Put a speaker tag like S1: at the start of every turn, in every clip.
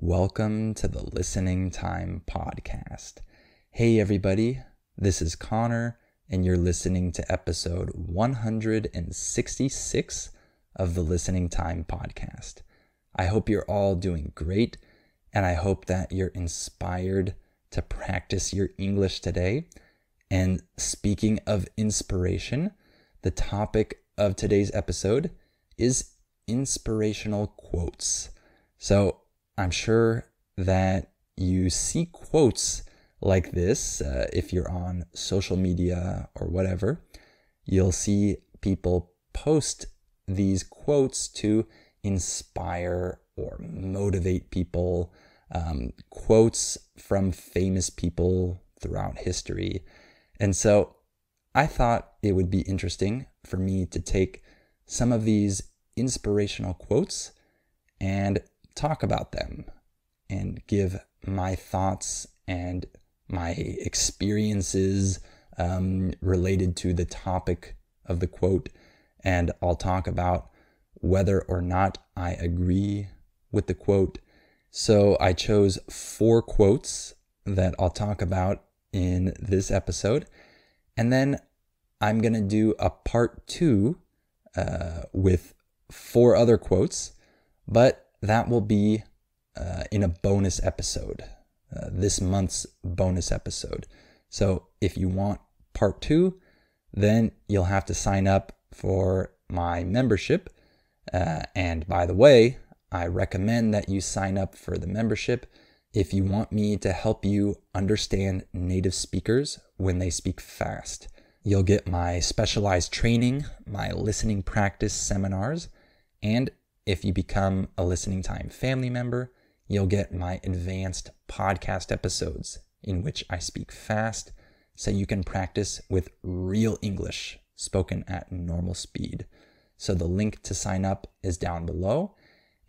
S1: Welcome to the Listening Time Podcast. Hey everybody, this is Connor, and you're listening to episode 166 of the Listening Time Podcast. I hope you're all doing great, and I hope that you're inspired to practice your English today. And speaking of inspiration, the topic of today's episode is inspirational quotes. So I'm sure that you see quotes like this if you're on social media or whatever. You'll see people post these quotes to inspire or motivate people, quotes from famous people throughout history. And so I thought it would be interesting for me to take some of these inspirational quotes and talk about them and give my thoughts and my experiences related to the topic of the quote. And I'll talk about whether or not I agree with the quote. So I chose 4 quotes that I'll talk about in this episode. And then I'm going to do a part 2 with 4 other quotes, but that will be in a bonus episode, this month's bonus episode. So if you want part 2, then you'll have to sign up for my membership. And by the way, I recommend that you sign up for the membership if you want me to help you understand native speakers when they speak fast. You'll get my specialized training, my listening practice seminars, and if you become a Listening Time family member, you'll get my advanced podcast episodes in which I speak fast so you can practice with real English spoken at normal speed. So the link to sign up is down below,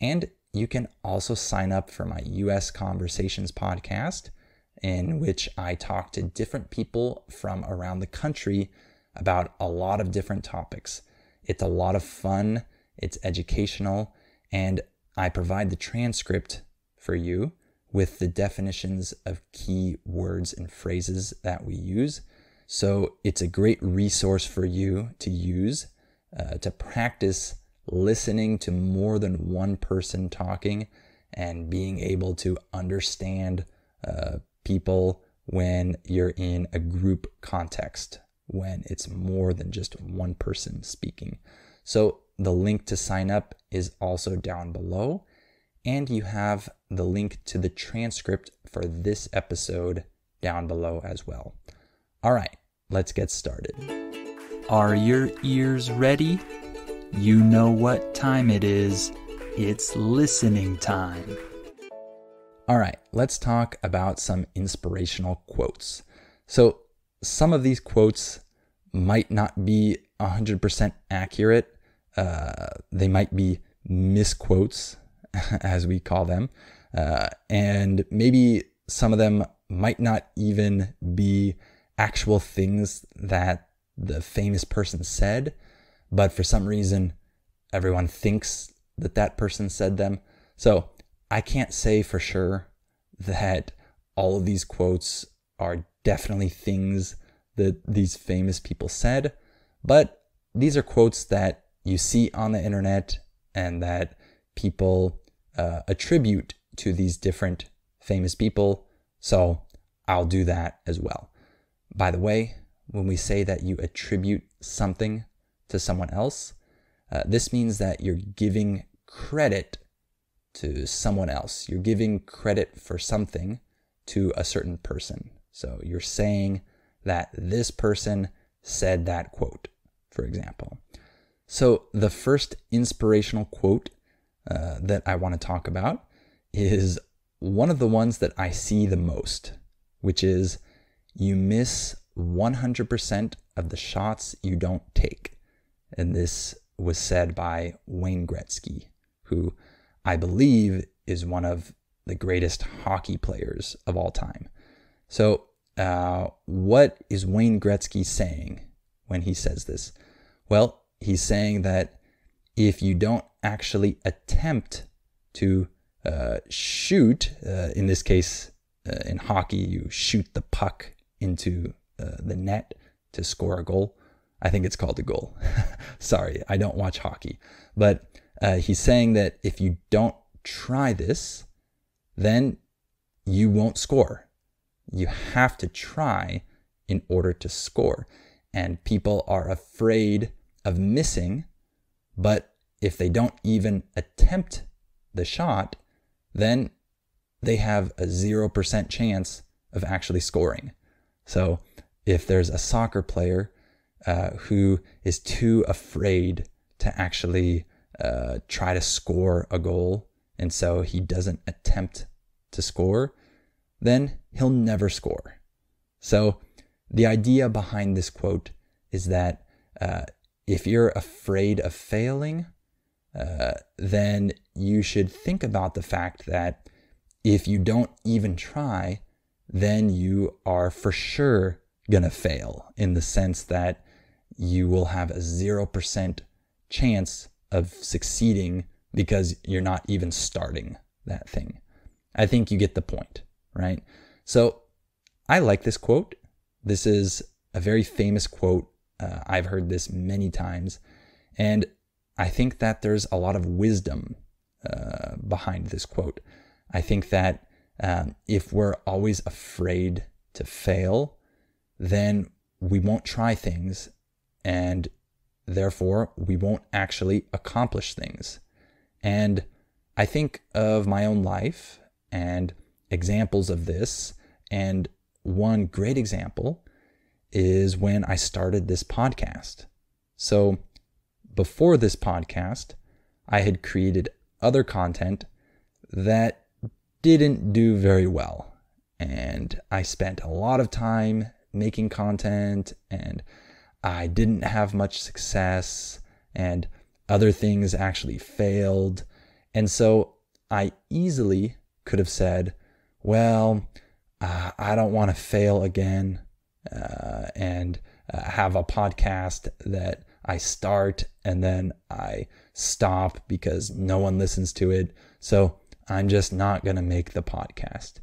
S1: and you can also sign up for my US Conversations podcast, in which I talk to different people from around the country about a lot of different topics. It's a lot of fun. It's educational, and I provide the transcript for you with the definitions of key words and phrases that we use. So it's a great resource for you to use to practice listening to more than one person talking and being able to understand people when you're in a group context, when it's more than just one person speaking. So the link to sign up is also down below, and you have the link to the transcript for this episode down below as well. All right, let's get started.
S2: Are your ears ready? You know what time it is. It's listening time.
S1: All right, let's talk about some inspirational quotes. So some of these quotes might not be 100% accurate. They might be misquotes, as we call them. And maybe some of them might not even be actual things that the famous person said, but for some reason, everyone thinks that that person said them. So I can't say for sure that all of these quotes are definitely things that these famous people said, but these are quotes that you see on the internet and that people attribute to these different famous people. So I'll do that as well. By the way, when we say that you attribute something to someone else, this means that you're giving credit to someone else. You're giving credit for something to a certain person. So you're saying that this person said that quote, for example. So the first inspirational quote that I want to talk about is one of the ones that I see the most, which is, you miss 100% of the shots you don't take. And this was said by Wayne Gretzky, who I believe is one of the greatest hockey players of all time. So what is Wayne Gretzky saying when he says this? Well, he's saying that if you don't actually attempt to shoot, in this case, in hockey, you shoot the puck into the net to score a goal. I think it's called a goal. Sorry, I don't watch hockey. But he's saying that if you don't try this, then you won't score. You have to try in order to score. And people are afraid of missing, but if they don't even attempt the shot, then they have a 0% chance of actually scoring. So if there's a soccer player who is too afraid to actually try to score a goal, and so he doesn't attempt to score, then he'll never score. So the idea behind this quote is that if you're afraid of failing, then you should think about the fact that if you don't even try, then you are for sure gonna fail, in the sense that you will have a 0% chance of succeeding because you're not even starting that thing. I think you get the point, right? So I like this quote. This is a very famous quote. I've heard this many times, and I think that there's a lot of wisdom behind this quote. I think that if we're always afraid to fail, then we won't try things, and therefore we won't actually accomplish things. And I think of my own life and examples of this, and one great example is when I started this podcast. So before this podcast, I had created other content that didn't do very well. And I spent a lot of time making content, and I didn't have much success, and other things actually failed. And so I easily could have said, well, I don't want to fail again and have a podcast that I start and then I stop because no one listens to it. So I'm just not going to make the podcast.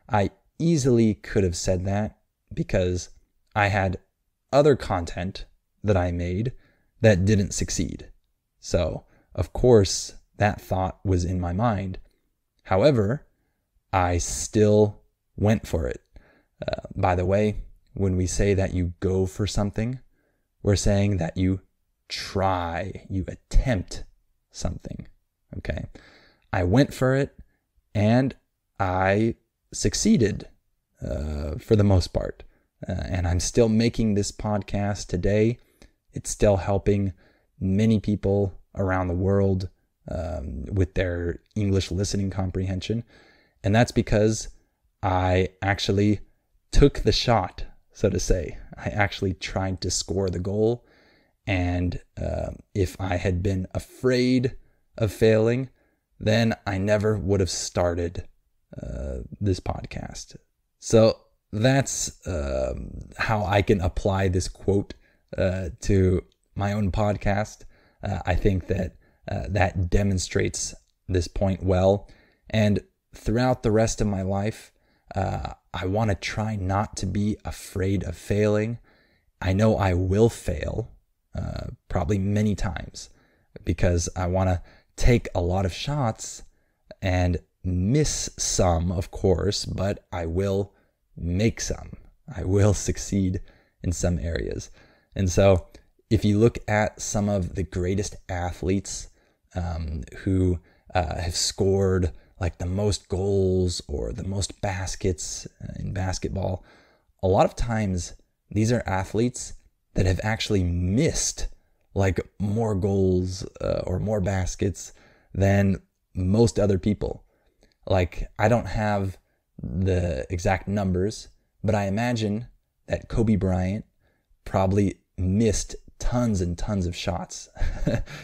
S1: I easily could have said that because I had other content that I made that didn't succeed. So, of course, that thought was in my mind. However, I still went for it. By the way, when we say that you go for something, we're saying that you try, you attempt something. Okay? I went for it and I succeeded for the most part. And I'm still making this podcast today. It's still helping many people around the world with their English listening comprehension. And that's because I actually took the shot, so to say. I actually tried to score the goal. And if I had been afraid of failing, then I never would have started this podcast. So that's how I can apply this quote to my own podcast. I think that that demonstrates this point well. And throughout the rest of my life, I want to try not to be afraid of failing. I know I will fail, probably many times, because I want to take a lot of shots and miss some, of course, but I will make some. I will succeed in some areas. And so if you look at some of the greatest athletes who have scored like the most goals or the most baskets in basketball, a lot of times these are athletes that have actually missed like more goals or more baskets than most other people. Like, I don't have the exact numbers, but I imagine that Kobe Bryant probably missed tons and tons of shots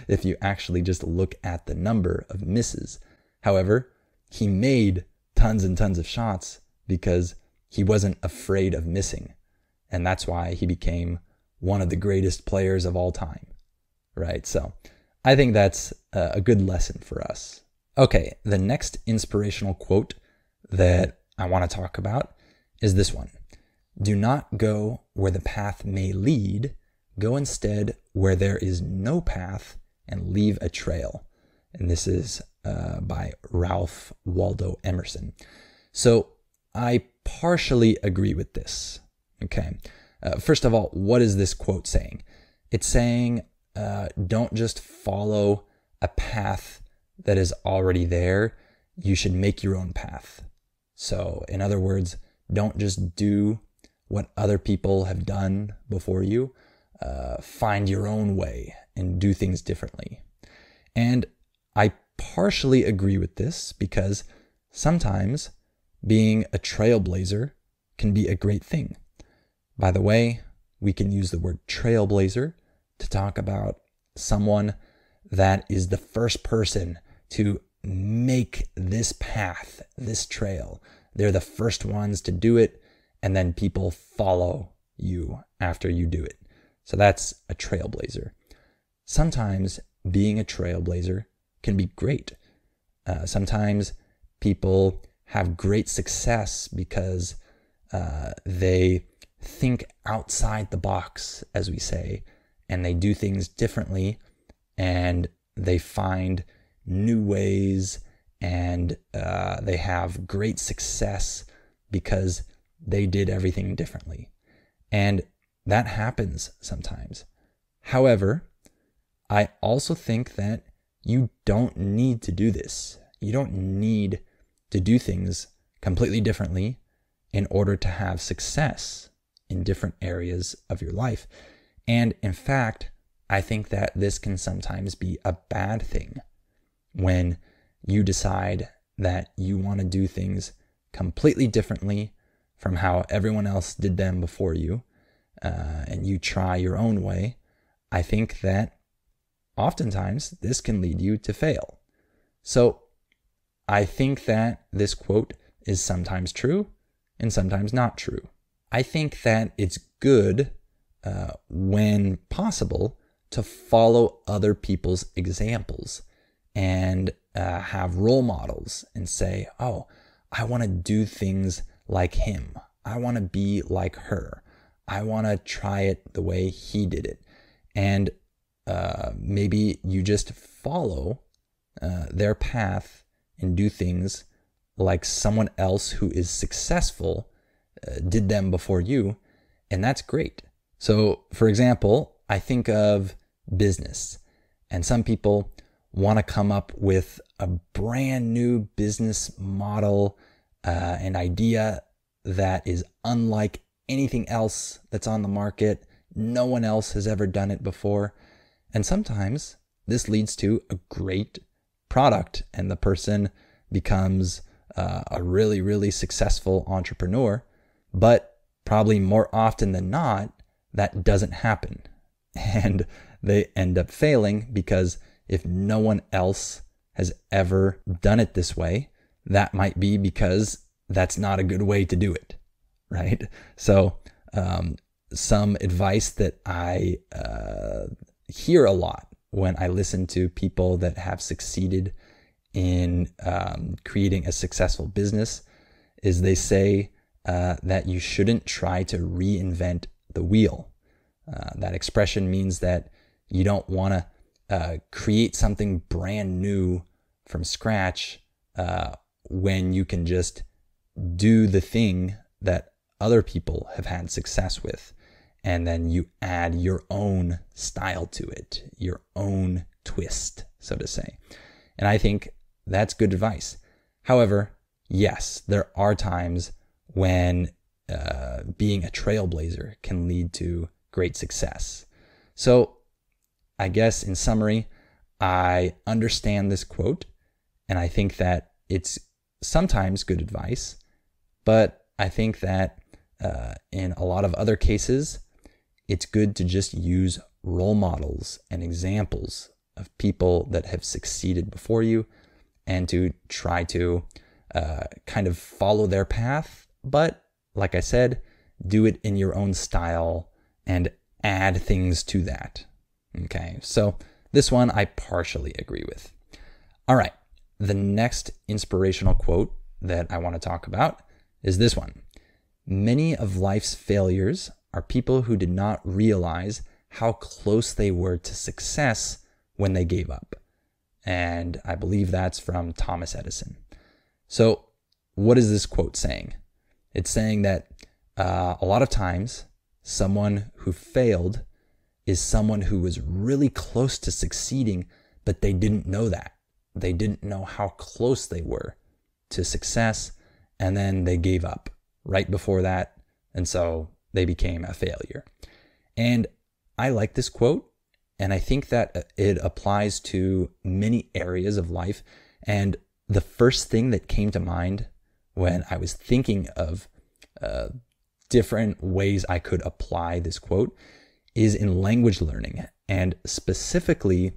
S1: if you actually just look at the number of misses. However, he made tons and tons of shots because he wasn't afraid of missing. And that's why he became one of the greatest players of all time, right? So I think that's a good lesson for us. Okay, the next inspirational quote that I want to talk about is this one. Do not go where the path may lead. Go instead where there is no path and leave a trail. And this is by Ralph Waldo Emerson. So I partially agree with this. Okay. First of all, what is this quote saying? It's saying don't just follow a path that is already there. You should make your own path. So in other words, don't just do what other people have done before you. Find your own way and do things differently. And I partially agree with this because sometimes being a trailblazer can be a great thing. By the way, we can use the word trailblazer to talk about someone that is the first person to make this path, this trail. They're the first ones to do it, and then people follow you after you do it. So that's a trailblazer. Sometimes being a trailblazer can be great. Sometimes people have great success because they think outside the box, as we say, and they do things differently, and they find new ways, and they have great success because they did everything differently. And that happens sometimes. However, I also think that you don't need to do this. You don't need to do things completely differently in order to have success in different areas of your life. And in fact, I think that this can sometimes be a bad thing when you decide that you want to do things completely differently from how everyone else did them before you, and you try your own way. I think that oftentimes this can lead you to fail. So I think that this quote is sometimes true and sometimes not true. I think that it's good when possible to follow other people's examples and have role models and say, oh, I want to do things like him. I want to be like her. I want to try it the way he did it. And maybe you just follow their path and do things like someone else who is successful did them before you. And that's great. So, for example, I think of business, and some people want to come up with a brand new business model, an idea that is unlike anything else that's on the market. No one else has ever done it before. And sometimes this leads to a great product, and the person becomes a really, really successful entrepreneur. But probably more often than not, that doesn't happen. And they end up failing because if no one else has ever done it this way, that might be because that's not a good way to do it, right? So some advice that I hear a lot when I listen to people that have succeeded in creating a successful business is they say that you shouldn't try to reinvent the wheel. That expression means that you don't want to create something brand new from scratch when you can just do the thing that other people have had success with, and then you add your own style to it, your own twist, so to say. And I think that's good advice. However, yes, there are times when being a trailblazer can lead to great success. So I guess in summary, I understand this quote, and I think that it's sometimes good advice, but I think that in a lot of other cases, it's good to just use role models and examples of people that have succeeded before you and to try to kind of follow their path. But like I said, do it in your own style and add things to that. Okay, so this one I partially agree with. All right, the next inspirational quote that I want to talk about is this one. Many of life's failures are people who did not realize how close they were to success when they gave up. And I believe that's from Thomas Edison. So what is this quote saying? It's saying that a lot of times someone who failed is someone who was really close to succeeding, but they didn't know that. They didn't know how close they were to success, and then they gave up right before that, and so they became a failure. And I like this quote, and I think that it applies to many areas of life. And the first thing that came to mind when I was thinking of different ways I could apply this quote is in language learning, and specifically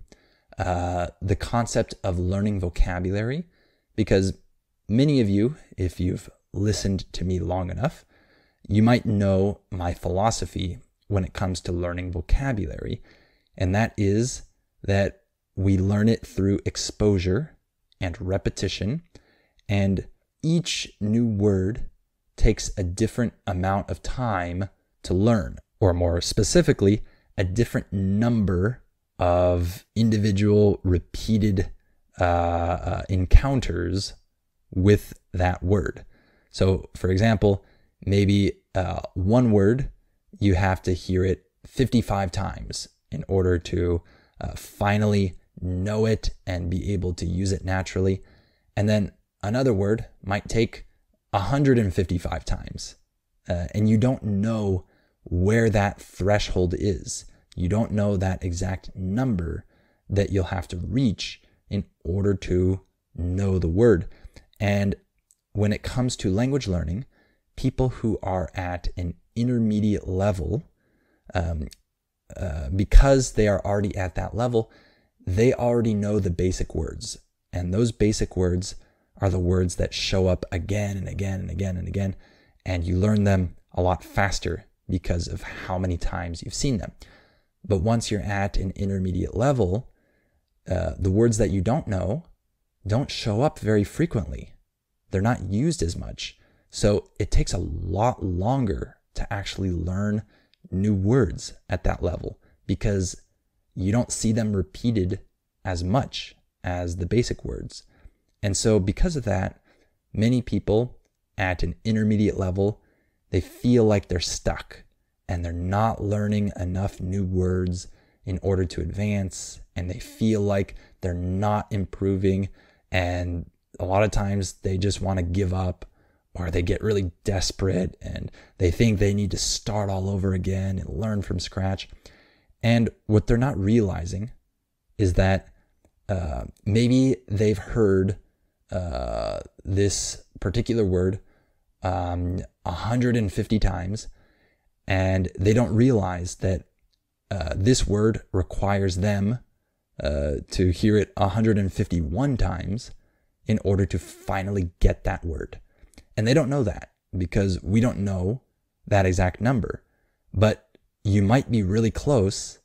S1: the concept of learning vocabulary, because many of you, if you've listened to me long enough, you might know my philosophy when it comes to learning vocabulary, and that is that we learn it through exposure and repetition, and each new word takes a different amount of time to learn, or more specifically, a different number of individual repeated encounters with that word. So, for example, maybe one word, you have to hear it 55 times in order to finally know it and be able to use it naturally. And then another word might take 155 times. And you don't know where that threshold is. You don't know that exact number that you'll have to reach in order to know the word. And when it comes to language learning, people who are at an intermediate level, because they are already at that level, they already know the basic words. And those basic words are the words that show up again and again and again and again. And you learn them a lot faster because of how many times you've seen them. But once you're at an intermediate level, the words that you don't know don't show up very frequently. They're not used as much. So it takes a lot longer to actually learn new words at that level because you don't see them repeated as much as the basic words. And so because of that, many people at an intermediate level, they feel like they're stuck and they're not learning enough new words in order to advance, and they feel like they're not improving, and a lot of times they just want to give up, or they get really desperate and they think they need to start all over again and learn from scratch. And what they're not realizing is that maybe they've heard this particular word 150 times, and they don't realize that this word requires them to hear it 151 times in order to finally get that word. And they don't know that because we don't know that exact number. But you might be really close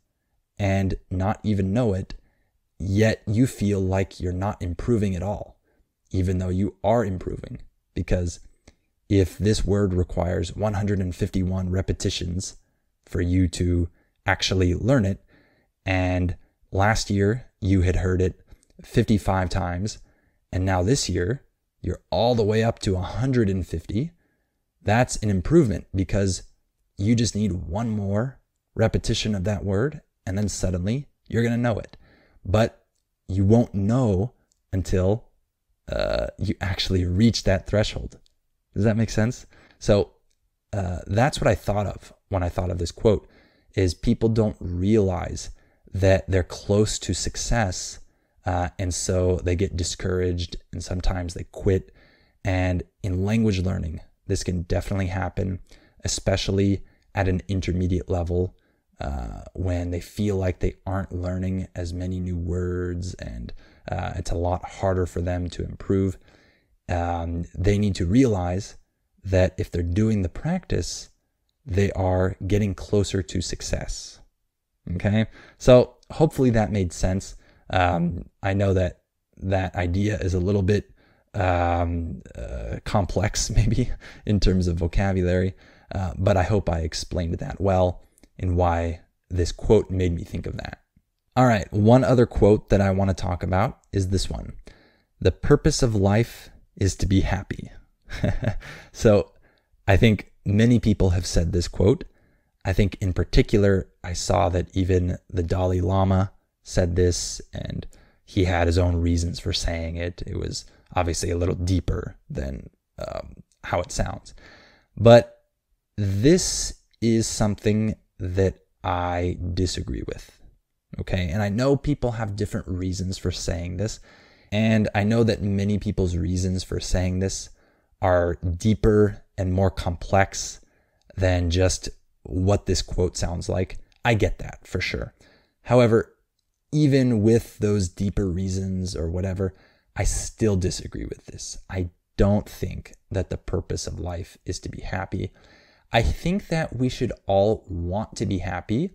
S1: and not even know it, yet you feel like you're not improving at all, even though you are improving. Because if this word requires 151 repetitions for you to actually learn it, and last year you had heard it 55 times, and now this year you're all the way up to 150, that's an improvement because you just need one more repetition of that word, and then suddenly you're going to know it. But you won't know until you actually reach that threshold. Does that make sense? So that's what I thought of when I thought of this quote, is people don't realize that they're close to success, and so they get discouraged and sometimes they quit. And in language learning, this can definitely happen, especially at an intermediate level, when they feel like they aren't learning as many new words and it's a lot harder for them to improve. They need to realize that if they're doing the practice, they are getting closer to success. Okay? So hopefully that made sense. I know that that idea is a little bit complex, maybe, in terms of vocabulary, but I hope I explained that well and why this quote made me think of that. All right, one other quote that I want to talk about is this one. The purpose of life is to be happy. So I think many people have said this quote. I think in particular, I saw that even the Dalai Lama said this, and he had his own reasons for saying it. It was obviously a little deeper than how it sounds. But this is something that I disagree with. Okay, and I know people have different reasons for saying this, and I know that many people's reasons for saying this are deeper and more complex than just what this quote sounds like. I get that for sure. However, even with those deeper reasons or whatever, I still disagree with this. I don't think that the purpose of life is to be happy. I think that we should all want to be happy.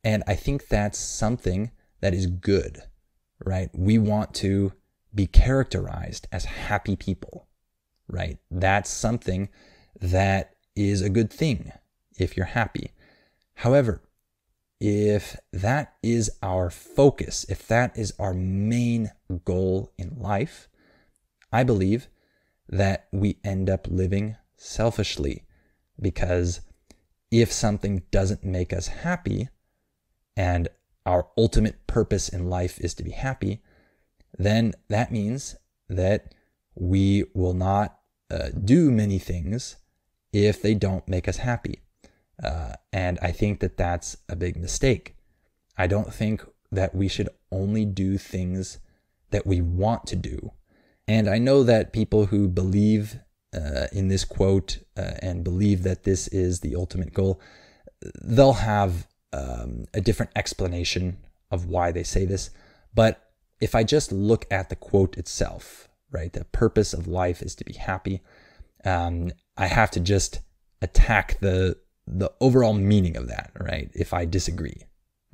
S1: And I think that's something that is good, right? We want to be characterized as happy people, right? That's something that is a good thing if you're happy. However, if that is our focus, if that is our main goal in life, I believe that we end up living selfishly, because if something doesn't make us happy, and our ultimate purpose in life is to be happy, then that means that we will not do many things if they don't make us happy. And I think that that's a big mistake. I don't think that we should only do things that we want to do. And I know that people who believe in this quote and believe that this is the ultimate goal, they'll have a different explanation of why they say this. But if I just look at the quote itself, right, the purpose of life is to be happy, I have to just attack the overall meaning of that, right, if I disagree,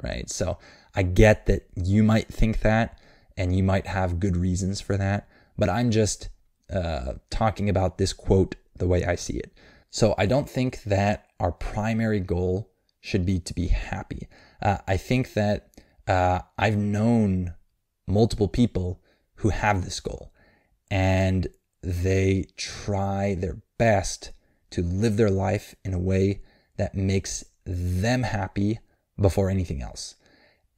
S1: right? So I get that you might think that, and you might have good reasons for that, but I'm just talking about this quote the way I see it. So I don't think that our primary goal should be to be happy. I think that I've known multiple people who have this goal, and they try their best to live their life in a way that makes them happy before anything else.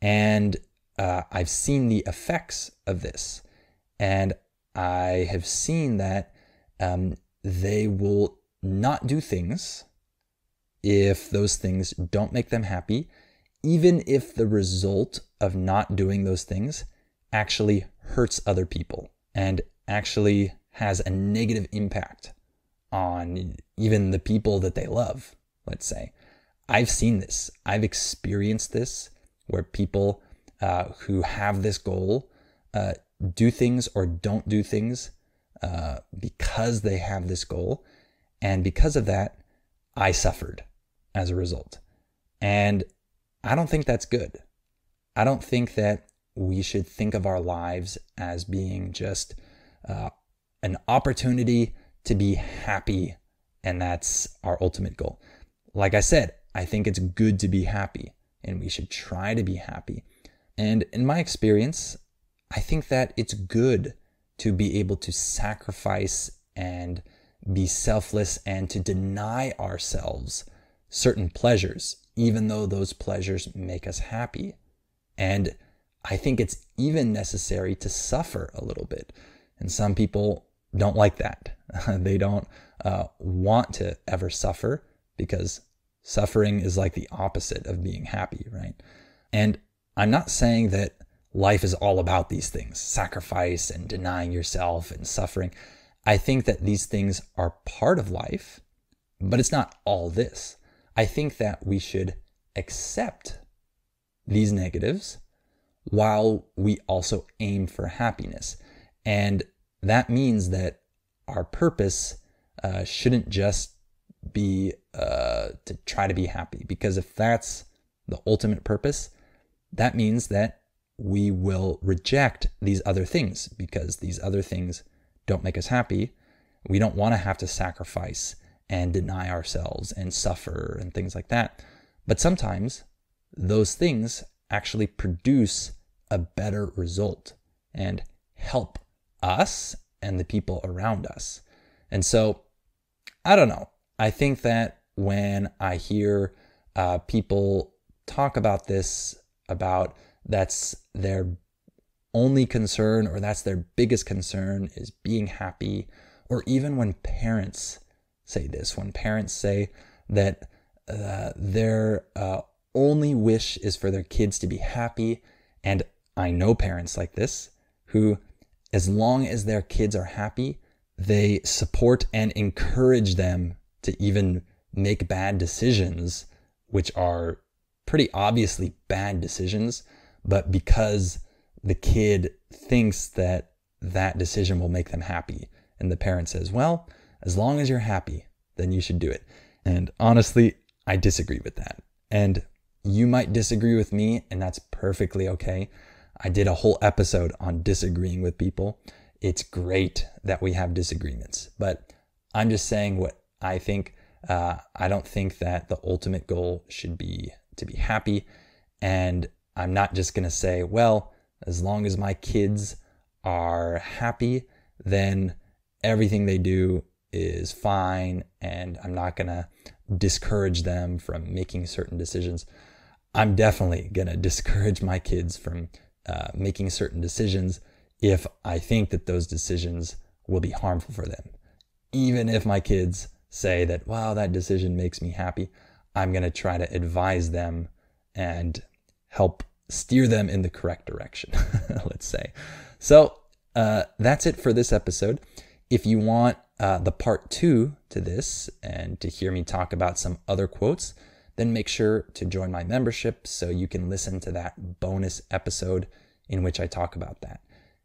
S1: And I've seen the effects of this, and I have seen that they will not do things if those things don't make them happy, even if the result of not doing those things actually hurts other people and actually has a negative impact on even the people that they love, let's say. I've seen this. I've experienced this, where people who have this goal do things or don't do things because they have this goal. And because of that, I suffered as a result. And I don't think that's good. I don't think that we should think of our lives as being just an opportunity to be happy, and that's our ultimate goal. Like I said, I think it's good to be happy, and we should try to be happy. And in my experience, I think that it's good to be able to sacrifice and be selfless and to deny ourselves certain pleasures, even though those pleasures make us happy. And I think it's even necessary to suffer a little bit. And some people don't like that. They don't want to ever suffer, because suffering is like the opposite of being happy, right? And I'm not saying that life is all about these things, sacrifice and denying yourself and suffering. I think that these things are part of life, but it's not all this. I think that we should accept these negatives while we also aim for happiness. And that means that our purpose shouldn't just be to try to be happy, because if that's the ultimate purpose, that means that we will reject these other things because these other things don't make us happy. We don't want to have to sacrifice and deny ourselves and suffer and things like that. But sometimes those things actually produce a better result and help us and the people around us. And so, I don't know. I think that when I hear people talk about this, about that's their only concern or that's their biggest concern is being happy, or even when parents say this, when parents say that their only wish is for their kids to be happy. And I know parents like this who, as long as their kids are happy, they support and encourage them to even make bad decisions, which are pretty obviously bad decisions, but because the kid thinks that that decision will make them happy. And the parent says, well, as long as you're happy, then you should do it. And honestly, I disagree with that. And you might disagree with me, and that's perfectly okay. I did a whole episode on disagreeing with people. It's great that we have disagreements, but I'm just saying what I think. I don't think that the ultimate goal should be to be happy. And I'm not just going to say, well, as long as my kids are happy, then everything they do is fine, and I'm not going to discourage them from making certain decisions. I'm definitely going to discourage my kids from making certain decisions if I think that those decisions will be harmful for them. Even if my kids say that, wow, that decision makes me happy, I'm going to try to advise them and help steer them in the correct direction, let's say. So that's it for this episode. If you want the part 2 to this and to hear me talk about some other quotes, then make sure to join my membership so you can listen to that bonus episode in which I talk about that.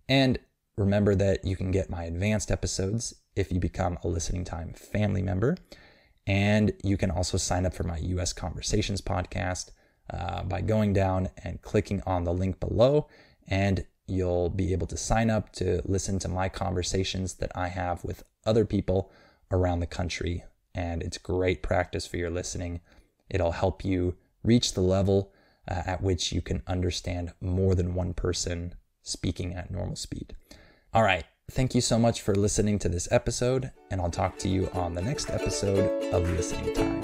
S1: And remember that you can get my advanced episodes if you become a Listening Time family member. And you can also sign up for my US Conversations podcast by going down and clicking on the link below, and you'll be able to sign up to listen to my conversations that I have with other people around the country. And it's great practice for your listening. It'll help you reach the level at which you can understand more than one person speaking at normal speed. All right. Thank you so much for listening to this episode, and I'll talk to you on the next episode of Listening Time.